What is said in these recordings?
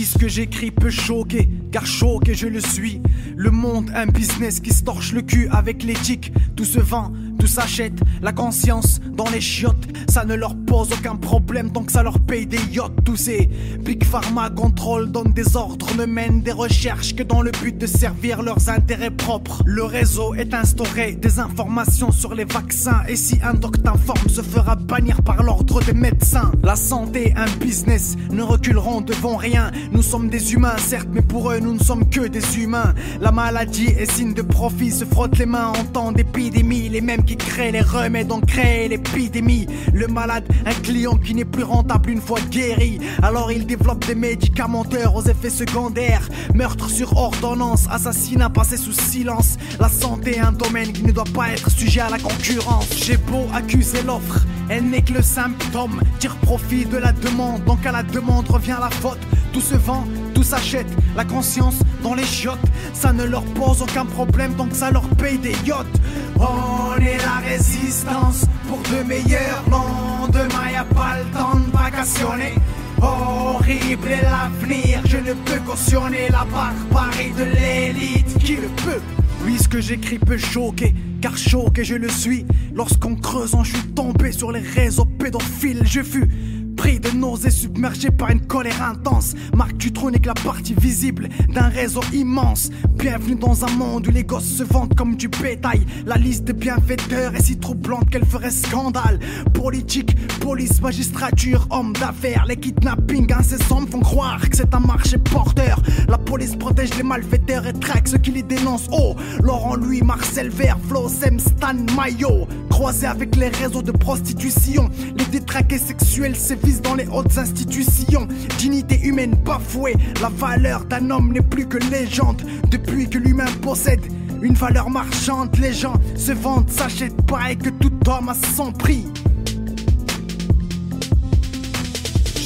Oui, ce que j'écris peut choquer, car choqué je le suis. Le monde, un business qui se torche le cul avec l'éthique. Tout se vend, tout s'achète, la conscience dans les chiottes. Ça ne leur pose aucun problème tant que ça leur paye des yachts. Tous ces Big Pharma contrôlent, donnent des ordres, ne mènent des recherches que dans le but de servir leurs intérêts propres. Le réseau est instauré, des informations sur les vaccins. Et si un doc t'informe, se fera bannir par l'ordre des médecins. La santé, un business, ne reculeront devant rien. Nous sommes des humains, certes, mais pour eux, nous ne sommes que des humains. La maladie est signe de profit, se frottent les mains en temps d'épidémie. Les mêmes qui créent les remèdes ont créé l'épidémie. Le malade, un client qui n'est plus rentable une fois guéri. Alors il développe des médicamenteurs aux effets secondaires. Meurtre sur ordonnance, assassinat passé sous silence. La santé est un domaine qui ne doit pas être sujet à la concurrence. J'ai beau accuser l'offre, elle n'est que le symptôme. Tire profit de la demande, donc à la demande revient la faute. Tout se vend, tout s'achète, la conscience dans les chiottes. Ça ne leur pose aucun problème tant que ça leur paye des yachts. On est la résistance pour de meilleurs lendemains. Y'a pas le temps de vacationner. Horrible est l'avenir, je ne peux cautionner la barbarie de l'élite. Qui le peut? Oui, ce que j'écris peut choquer, car choqué je le suis. Lorsqu'en creusant je suis tombé sur les réseaux pédophiles. Je fus pris de nausées, submergé par une colère intense. Marc Dutroux n'est que la partie visible d'un réseau immense. Bienvenue dans un monde où les gosses se vendent comme du bétail. La liste des bienfaiteurs est si troublante qu'elle ferait scandale. Politique, police, magistrature, hommes d'affaires. Les kidnappings incessants me font croire que c'est un marché porteur. La police protège les malfaiteurs et traque ceux qui les dénoncent. Oh, Laurent Louis, Marcel Vert, Flo, Sem, Stan, Mayo. Croisés avec les réseaux de prostitution, les détraqués sexuels sévissent dans les hautes institutions. Dignité humaine bafouée, la valeur d'un homme n'est plus que légende. Depuis que l'humain possède une valeur marchande, les gens se vendent, s'achètent, pareil que tout homme a son prix.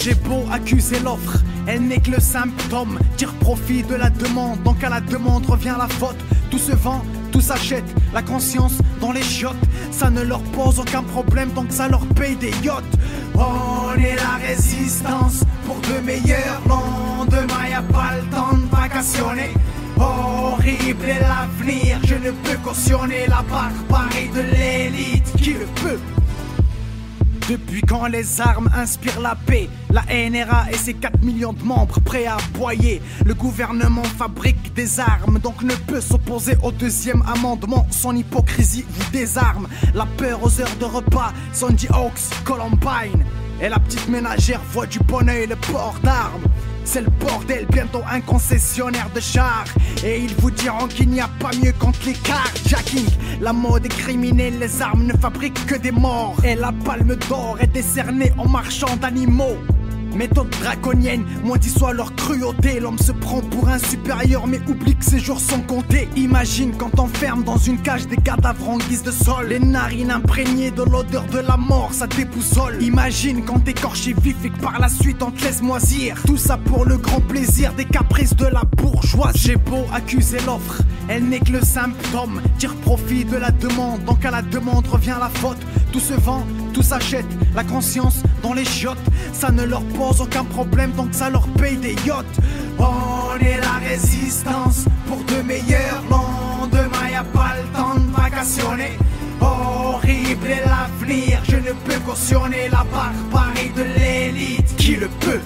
J'ai beau accuser l'offre, elle n'est que le symptôme. Tire profit de la demande, donc à la demande revient la faute. Tout se vend, tout s'achète, la conscience dans les chiottes. Ça ne leur pose aucun problème tant que ça leur paye des yachts. On est la résistance pour de meilleurs lendemains. Y'a pas le temps de vacationner. Horrible est l'avenir, je ne peux cautionner la barbarie de l'élite. Qui le peut? Depuis quand les armes inspirent la paix? La NRA et ses 4 millions de membres prêts à aboyer. Le gouvernement fabrique des armes, donc ne peut s'opposer au deuxième amendement. Son hypocrisie vous désarme. La peur aux heures de repas, Sandy Hawks, Columbine. Et la petite ménagère voit du bon oeil le port d'armes. C'est le bordel, bientôt un concessionnaire de chars. Et ils vous diront qu'il n'y a pas mieux contre les carjacking. La mode est criminelle, les armes ne fabriquent que des morts. Et la palme d'or est décernée en marchand d'animaux. Méthode draconienne, moindre soit leur cruauté. L'homme se prend pour un supérieur mais oublie que ses jours sont comptés. Imagine quand on ferme dans une cage des cadavres en guise de sol. Les narines imprégnées de l'odeur de la mort, ça déboussole. Imagine quand t'écorches vif et que par la suite on te laisse moisir. Tout ça pour le grand plaisir des caprices de la bourgeoisie. J'ai beau accuser l'offre, elle n'est que le symptôme. Tire profit de la demande, donc à la demande revient la faute. Tout se vend, tout s'achète, la conscience dans les chiottes. Ça ne leur pose aucun problème tant que ça leur paye des yachts. On est la résistance pour de meilleurs lendemains. Y'a pas le temps de vacationner. Horrible est l'avenir, je ne peux cautionner la barbarie de l'élite. Qui le peut?